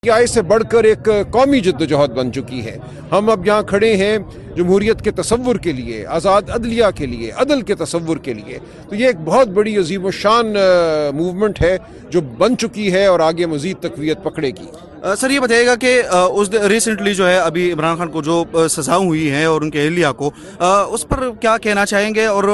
PTI से बढ़कर एक कौमी जद्दोजहद बन चुकी है। हम अब यहाँ खड़े हैं जमहूरियत के तसव्वुर के लिए, आज़ाद अदलिया के लिए, अदल के तसव्वुर के लिए। तो ये एक बहुत बड़ी अजीम शान मूवमेंट है जो बन चुकी है और आगे मज़ीद तक़वियत पकड़ेगी। सर ये बताइएगा कि उस रिसेंटली जो है अभी इमरान खान को जो सज़ा हुई है और उनके अहलिया को, उस पर क्या कहना चाहेंगे और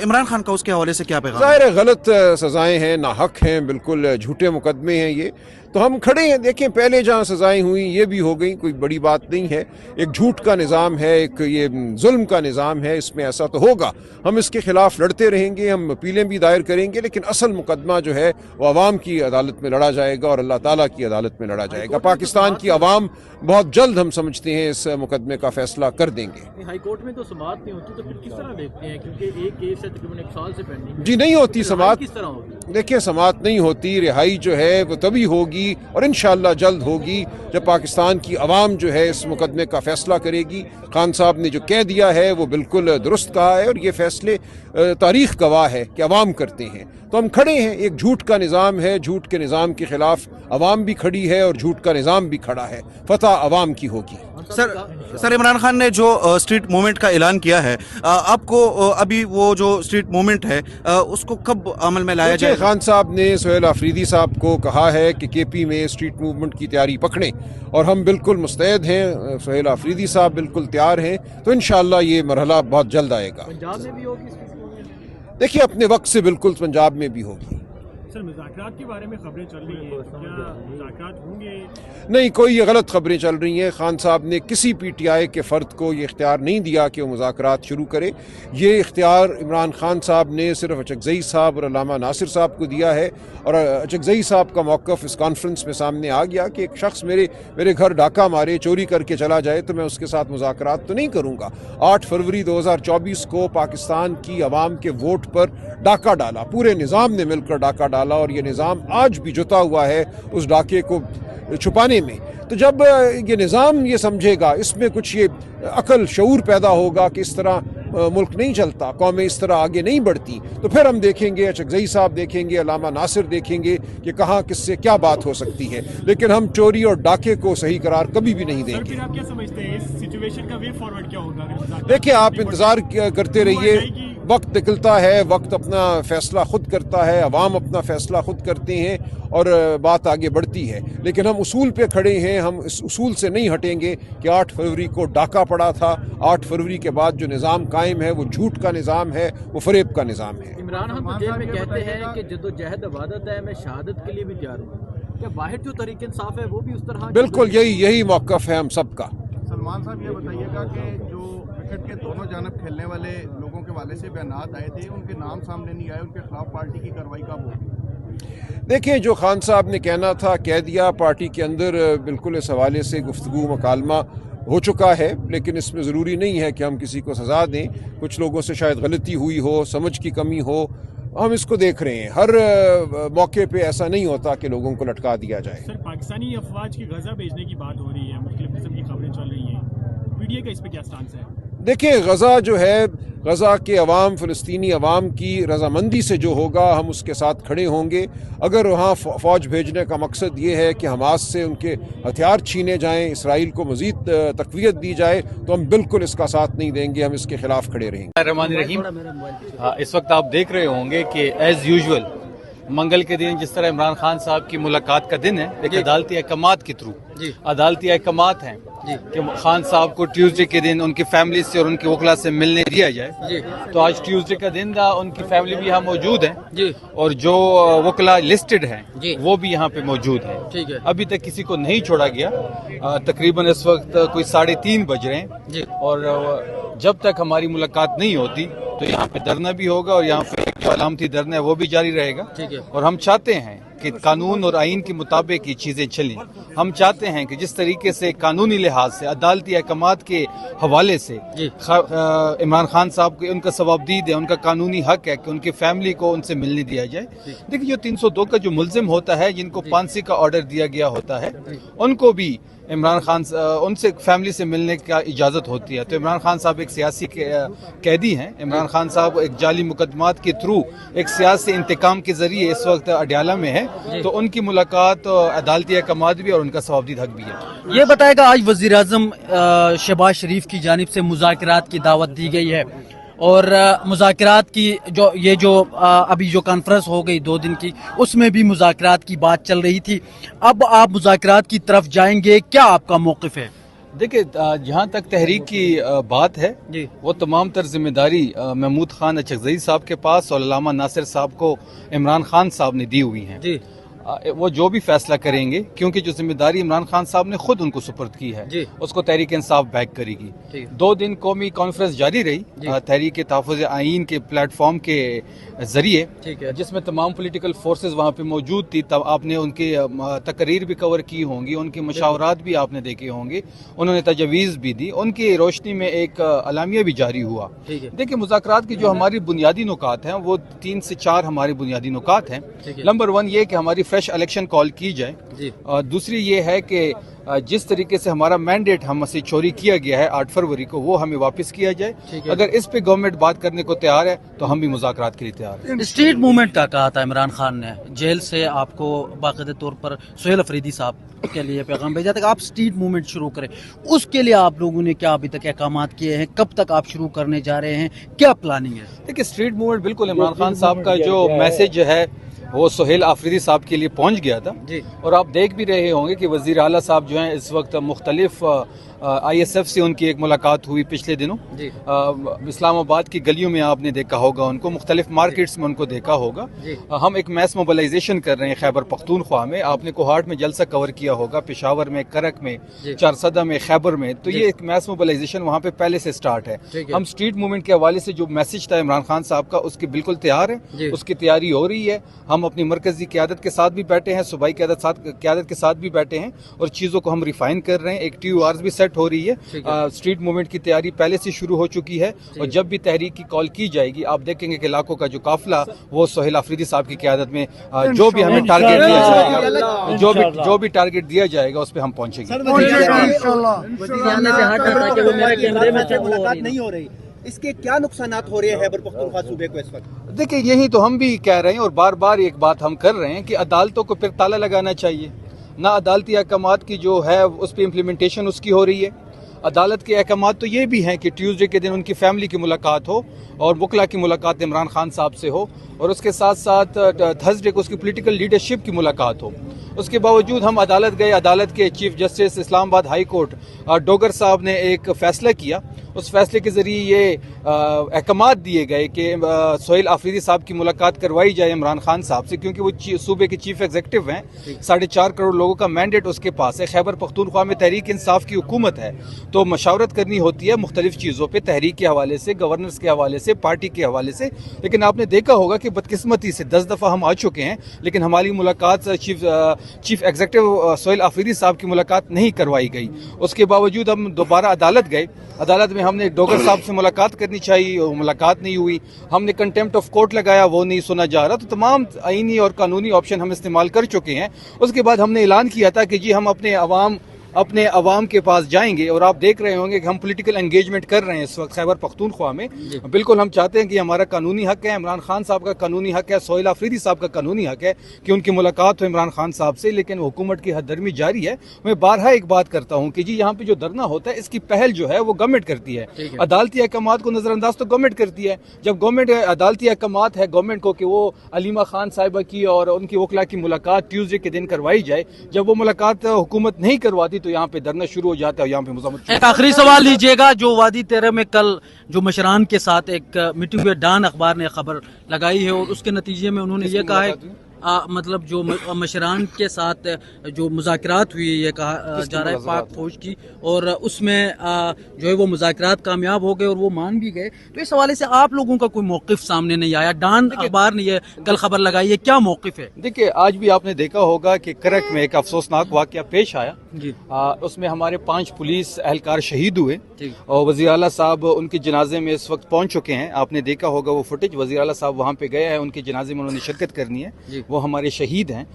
इमरान खान का उसके हवाले से क्या पैगाम? ज़ाहिर है गलत सज़ाएँ हैं, नाहक हैं, बिल्कुल झूठे मुकदमे हैं ये। तो हम खड़े हैं, देखें पहले जहाँ सज़ाएँ हुई ये भी हो गई, कोई बड़ी बात नहीं है। एक झूठ का निज़ाम है, एक ये जुल्म का निज़ाम है, इसमें ऐसा तो होगा। हम इसके ख़िलाफ़ लड़ते रहेंगे, हम अपीलें भी दायर करेंगे, लेकिन असल मुकदमा जो है वो अवाम की अदालत में लड़ा जाएगा और अल्लाह ताला की अदालत में लड़ा जाएगा। पाकिस्तान की अवाम बहुत जल्द हम समझते हैं इस मुकदमे का फैसला कर देंगे। हाई कोर्ट में तो समाअत नहीं होती, तो फिर किस तरह देखते हैं? क्योंकि एक केस है तकरीबन 1 साल से पेंडिंग। जी नहीं होती समाअत, किस तरह होगी? देखिए समाअत नहीं होती, रिहाई जो है वो तभी होगी और इंशाअल्लाह जल्द होगी जब पाकिस्तान की अवाम जो है इस मुकदमे का फैसला करेगी। खान साहब ने जो कह दिया है वो बिल्कुल दुरुस्त कहा है और ये फैसले तारीख गवाह है कि अवाम करते हैं। तो हम खड़े हैं, एक झूठ का निज़ाम है, झूठ के निज़ाम के ख़िलाफ़ अवाम भी खड़ी है और झूठ का निज़ाम भी खड़ा है। फतह अवाम की होगी। सर इमरान खान ने जो स्ट्रीट मूवमेंट का ऐलान किया है, आपको अभी वो जो स्ट्रीट मूवमेंट है उसको कब अमल में लाया जाए? खान साहब ने सुहेल आफरीदी साहब को कहा है कि KP में स्ट्रीट मूवमेंट की तैयारी पकड़ें और हम बिल्कुल मुस्तैद हैं, सुहेल आफरीदी साहब बिल्कुल तैयार हैं। तो इंशाअल्लाह ये मरहला बहुत जल्द आएगा। पंजाब में भी होगी स्ट्रीट मूवमेंट? देखिए अपने वक्त से बिल्कुल पंजाब में भी होगी। सर मुज़ाकरात के बारे में खबरें चल रही हैं, तो क्या मुज़ाकरात होंगे? नहीं, कोई ये गलत खबरें चल रही हैं। खान साहब ने किसी PTI के फ़र्द को ये इख्तियार नहीं दिया कि वो मुज़ाकरात शुरू करे। ये इख्तियार इमरान खान साहब ने सिर्फ अचकज़ई साहब और अल्लामा नासिर साहब को दिया है और अचकज़ई साहब का मौक़िफ़ इस कॉन्फ्रेंस में सामने आ गया कि एक शख्स मेरे घर डाका मारे, चोरी करके चला जाए तो मैं उसके साथ मुज़ाकरात तो नहीं करूँगा। 8 फरवरी 2024 को पाकिस्तान की अवाम के वोट पर डाका डाला, पूरे निज़ाम ने मिलकर डाका डाला और ये निज़ाम आज भी जुटा हुआ है उस डाके को छुपाने में। तो जब ये निज़ाम ये समझेगा, इसमें कुछ ये अकल शऊर पैदा होगा कि इस तरह मुल्क नहीं चलता, कौमें इस तरह आगे नहीं बढ़ती, तो फिर हम देखेंगे, अचकज़ई साहब देखेंगे, अल्लामा नासिर देखेंगे कि कहाँ किससे क्या बात हो सकती है। लेकिन हम चोरी और डाके को सही करार कभी भी नहीं देंगे। फिर आप क्या समझते हैं इस सिचुएशन का वे फॉरवर्ड क्या होगा? देखिए आप इंतज़ार करते रहिए, वक्त निकलता है, वक्त अपना फैसला खुद करता है, अवाम अपना फैसला खुद करते हैं और बात आगे बढ़ती है। लेकिन हम उसूल पे खड़े हैं, हम इस उसूल से नहीं हटेंगे कि 8 फरवरी को डाका पड़ा था। 8 फरवरी के बाद जो निज़ाम कायम है वो झूठ का निज़ाम है, वो फरेब का निज़ाम है। इमरान खान तो जेल में कहते हैं कि जद्दोजहद इबादत है, मैं शहादत के लिए भी तैयार हूँ। क्या बाहर जो तरीके इंसाफ है वो भी उस तरह? बिल्कुल यही मौक़िफ़ है हम सबका। सलमान साहब ये बताइएगा कि जो विकेट के दोनों जानब खेलने वाले लोगों के वाले से बयानात आए थे, उनके नाम सामने नहीं आए, उनके खिलाफ पार्टी की कार्रवाई कब होगी? देखिए जो खान साहब ने कहना था कह दिया, पार्टी के अंदर बिल्कुल इस हवाले से गुफ्तगू मकालमा हो चुका है, लेकिन इसमें ज़रूरी नहीं है कि हम किसी को सज़ा दें। कुछ लोगों से शायद गलती हुई हो, समझ की कमी हो, हम इसको देख रहे हैं। हर मौके पे ऐसा नहीं होता कि लोगों को लटका दिया जाए। सर पाकिस्तानी अफवाज की गजा भेजने की बात हो रही है, मुख्तलिफ किस्म की खबरें चल रही हैं, PTI का इस पर क्या स्टांस है? देखिए गज़ा जो है, गज़ा के अवाम, फ़लस्तीनी अवाम की रज़ामंदी से जो होगा हम उसके साथ खड़े होंगे। अगर वहाँ फ़ौज भेजने का मकसद ये है कि हमास से उनके हथियार छीने जाएँ, इसराइल को मज़ीद तक़वियत दी जाए, तो हम बिल्कुल इसका साथ नहीं देंगे, हम इसके ख़िलाफ़ खड़े रहेंगे। रहमान इस वक्त आप देख रहे होंगे कि एज़ यूजुअल मंगल के दिन जिस तरह इमरान खान साहब की मुलाकात का दिन है, एक अदालती अहकामात के थ्रू अदालती अहकामात हैं कि खान साहब को ट्यूसडे के दिन उनकी फैमिली से और उनके वकला से मिलने दिया जाए। तो आज ट्यूसडे का दिन था, उनकी फैमिली भी यहाँ मौजूद है और जो वकला लिस्टेड हैं वो भी यहाँ पे मौजूद है। अभी तक किसी को नहीं छोड़ा गया। तकरीबन इस वक्त कोई 3:30 बज रहे हैं और जब तक हमारी मुलाकात नहीं होती तो यहाँ पे धरना भी होगा और यहाँ पे जो अलामती धरना है वो भी जारी रहेगा। और हम चाहते हैं कि कानून और आइन के मुताबिक ये चीज़ें चलें। हम चाहते हैं कि जिस तरीके से कानूनी लिहाज से अदालती अहकामात के हवाले से इमरान खान साहब को उनका सवाबदीद है, उनका कानूनी हक है कि उनकी फैमिली को उनसे मिलने दिया जाए। देखिए जो 302 का जो मुल्जिम होता है, जिनको फांसी का ऑर्डर दिया गया होता है, उनको भी इमरान खान उनसे फैमिली से मिलने का इजाज़त होती है। तो इमरान खान साहब एक सियासी कैदी हैं। इमरान खान साहब एक जाली मुकदमात के थ्रू एक सियासी इंतकाम के ज़रिए इस वक्त अडयाला में हैं। तो उनकी मुलाकात अदालती अहकामात भी और उनका सवाबदीद हक भी है। ये बताएगा, आज वज़ीर आज़म शहबाज शरीफ की जानिब से मुज़ाकरात की दावत दी गई है और मुज़ाकरात की जो अभी जो कॉन्फ्रेंस हो गई 2 दिन की, उसमें भी मुज़ाकरात की बात चल रही थी। अब आप मुज़ाकरात की तरफ जाएंगे, क्या आपका मौक़िफ़ है? देखिए, जहाँ तक तहरीक की बात है जी, वो तमाम तर जिम्मेदारी महमूद खान अचकज़ई साहब के पास और अल्लामा नासिर साहब को इमरान खान साहब ने दी हुई हैं। जी, वो जो भी फैसला करेंगे, क्योंकि जो जिम्मेदारी इमरान खान साहब ने खुद उनको सुपर्द की है, उसको तहरीक इंसाफ बैक करेगी। 2 दिन कौमी कॉन्फ्रेंस जारी रही तहरीक तहफ़्फ़ुज़ आईन के प्लेटफॉर्म के जरिए, जिसमें तमाम पॉलिटिकल फोर्सेस वहाँ पे मौजूद थी। तब आपने उनके तकरीर भी कवर की होंगी, उनके मशावरात भी आपने देखे होंगे, उन्होंने तजवीज़ भी दी। उनकी रोशनी में एक अलामिया भी जारी हुआ। देखिए, मुज़ाकरात की जो हमारी बुनियादी नुकात हैं वो 3 से 4 हमारी बुनियादी नुकात हैं। नंबर 1 ये कि हमारी फ्रेश इलेक्शन कॉल की जाए, और दूसरी ये है कि जिस तरीके से हमारा मैंडेट हमसे चोरी किया गया है 8 फरवरी को, वो हमें वापस किया जाए। अगर इस पे गवर्नमेंट बात करने को तैयार है तो हम भी मुज़ाकरात के लिए तैयार हैं। स्ट्रीट मूवमेंट का कहा था इमरान खान ने, जेल से आपको बाकायदे तौर पर सुहेल अफरीदी साहब के लिए पैगाम भेजा था कि आप स्ट्रीट मूवमेंट शुरू करें। उसके लिए आप लोगों ने क्या अभी तक अहकामात किए हैं? कब तक आप शुरू करने जा रहे हैं? क्या प्लानिंग है? देखिए, स्ट्रीट मूवमेंट बिल्कुल इमरान खान साहब का जो मैसेज है वो सुहेल आफरीदी साहब के लिए पहुंच गया था। और आप देख भी रहे होंगे कि वज़ीर आला साहब जो हैं इस वक्त मुख्तलिफ ISF से उनकी एक मुलाकात हुई पिछले दिनों। इस्लामाबाद की गलियों में आपने देखा होगा उनको, मुख्तलिफ मार्केट्स में उनको देखा होगा। हम एक मैस मोबिलाइजेशन कर रहे हैं खैबर पख्तूनख्वा में। आपने कोहाट में जलसा कवर किया होगा, पेशावर में, करक में, चारसदा में, खैबर में। तो ये एक मैस मोबिलाइजेशन वहाँ पे पहले से स्टार्ट है। हम स्ट्रीट मूवमेंट के हवाले से जो मैसेज था इमरान खान साहब का, उसके बिल्कुल तैयार है, उसकी तैयारी हो रही है। हम अपनी मरकजी क़यादत के साथ भी बैठे हैं, सूबाई क़यादत के साथ भी बैठे हैं और चीज़ों को हम रिफाइन कर रहे हैं। एक TORs भी हो रही है। स्ट्रीट मूवमेंट की तैयारी पहले से शुरू हो चुकी है और जब भी तहरीक की कॉल की जाएगी, आप देखेंगे कि इलाकों का जो काफिला वो सुहेल आफरीदी साहब की क़यादत में जो भी हमें टारगेट दिया जाएगा, जो भी टारगेट दिया जाएगा उस पर हम पहुंचेंगे। नहीं हो रही, इसके क्या नुकसानात हो रहे हैं खैबर पख्तूनख्वा सूबे को इस वक्त? देखिए, यही तो हम भी कह रहे हैं और बार बार एक बात हम कर रहे हैं कि अदालतों को फिर ताला लगाना चाहिए। ना अदालती अहकामात की जो है उस पर इम्प्लीमेंटेशन उसकी हो रही है। अदालत के अहकामात तो ये भी हैं कि ट्यूसडे के दिन उनकी फैमिली की मुलाकात हो और वकला की मुलाकात इमरान खान साहब से हो, और उसके साथ साथ थर्सडे को उसकी पॉलिटिकल लीडरशिप की मुलाकात हो। उसके बावजूद हम अदालत गए। अदालत के chief justice Islamabad high court Dogar साहब ने एक फ़ैसला किया। उस फैसले के ज़रिए ये अहकामात दिए गए कि सुहेल आफरीदी साहब की मुलाकात करवाई जाए इमरान खान साहब से, क्योंकि वो सूबे के चीफ एग्जीक्यूटिव हैं। 4.5 करोड़ लोगों का मैंडेट उसके पास है। खैबर पख्तूनख्वा में तहरीक इंसाफ की हुकूमत है, तो मशावरत करनी होती है मुख्तलिफ चीज़ों पर, तहरीक के हवाले से, गवर्नेंस के हवाले से, पार्टी के हवाले से। लेकिन आपने देखा होगा कि बदकिस्मती से 10 दफ़ा हम आ चुके हैं, लेकिन हमारी मुलाकात चीफ एग्जीक्यूटिव सुहेल आफरीदी साहब की मुलाकात नहीं करवाई गई। उसके बावजूद हम दोबारा अदालत गए। अदालत में हमने डोगर साहब से मुलाकात करनी चाहिए, वो मुलाकात नहीं हुई। हमने कंटेम्प्ट ऑफ कोर्ट लगाया, वो नहीं सुना जा रहा। तो तमाम आईनी और कानूनी ऑप्शन हम इस्तेमाल कर चुके हैं। उसके बाद हमने ऐलान किया था कि जी हम अपने अवाम के पास जाएंगे, और आप देख रहे होंगे कि हम पॉलिटिकल एंगेजमेंट कर रहे हैं इस वक्त खैबर पख्तूनख्वा में। बिल्कुल हम चाहते हैं कि हमारा कानूनी हक है, इमरान खान साहब का कानूनी हक है, सुहेल आफरीदी साहब का कानूनी हक है कि उनकी मुलाकात हो इमरान खान साहब से। लेकिन हुकूमत की हददर्मी जारी है। मैं बारहा एक बात करता हूँ कि जी यहाँ पे जो धरना होता है, इसकी पहल जो है वो गवर्नमेंट करती है। अदालती अहकामात को नजरअंदाज तो गवर्नमेंट करती है। जब गवर्नमेंट अदालती अहकामात है गवर्नमेंट को कि वो अलीमा खान साहिबा की और उनकी वकला की मुलाकात ट्यूसडे के दिन करवाई जाए, जब वो मुलाकात हुकूमत नहीं करवाती तो यहाँ पे धरना शुरू हो जाता है। यहाँ पे मुज़म्मत। एक आखिरी सवाल लीजिएगा, जो वादी 13 में कल जो मशरान के साथ एक मीटिंग हुई, डान अखबार ने खबर लगाई है और उसके नतीजे में उन्होंने ये कहा है मतलब जो मशरान के साथ जो मुज़ाकरात हुई, ये कहा जा रहा है पाक फौज की, और उसमें जो है वो मुज़ाकरात कामयाब हो गए और वो मान भी गए। तो इस हवाले से आप लोगों का कोई मौक़िफ़ सामने नहीं आया? डान अखबार ने ये कल खबर लगाई है, क्या मौक़िफ़ है? देखिए, आज भी आपने देखा होगा कि करक में एक अफसोसनाक वाक़या पेश आया। جی उसमें हमारे 5 पुलिस एहलकार शहीद हुए ठीक। और वज़ीर आला साहब उनके जनाजे में इस वक्त पहुंच चुके हैं। आपने देखा होगा वो फुटेज, वज़ीर आला साहब वहां पे गए हैं, उनके जनाजे में उन्होंने शिरकत करनी है, वो हमारे शहीद हैं।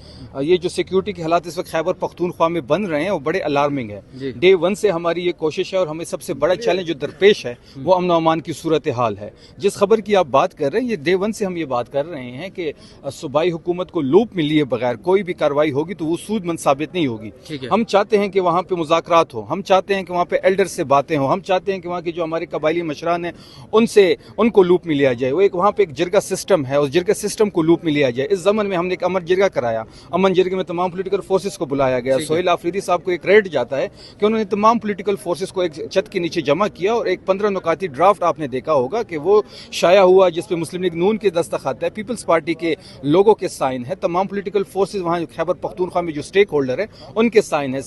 ये जो सिक्योरिटी के हालात इस वक्त खैबर पख्तूनख्वा में बन रहे हैं वो बड़े अलार्मिंग है। डे 1 से हमारी ये कोशिश है और हमें सबसे बड़ा चैलेंज जो दरपेश है वो अमन व अमान की सूरत हाल है। जिस खबर की आप बात कर रहे हैं, ये डे 1 से हम ये बात कर रहे हैं कि सूबाई हुकूमत को लूप में लिए बगैर कोई भी कार्रवाई होगी तो वो सूदमंद साबित नहीं होगी। हम चाहते हैं कि वहाँ पे मुज़ाकरात हो, हम चाहते हैं कि वहाँ पे एल्डर से बातें हो, हम चाहते हैं कि वहाँ के जो हमारे कबायली मशरान हैं उनसे उनको लूप में लिया जाए। वो एक वहाँ पे एक जिरगा सिस्टम है, उस जिरगा सिस्टम को लूप में लिया जाए। इस ज़मन में हमने एक अमर जिरगा कराया, अमन जिरगे में तमाम पॉलिटिकल फोर्सेस को बुलाया गया। सोहेल आफरीदी साहब को एक रेड जाता है कि उन्होंने तमाम पॉलिटिकल फोर्सेस को एक छत के नीचे जमा किया और एक 15 नुकाती ड्राफ्ट आपने देखा होगा कि वो शाया हुआ, जिसपे मुस्लिम लीग नून के दस्तखत है, पीपल्स पार्टी के लोगों के साइन है, तमाम पॉलिटिकल फोर्सेस वहाँ खैबर पख्तूनख्वा में जो स्टेक होल्डर है उनके साइन है।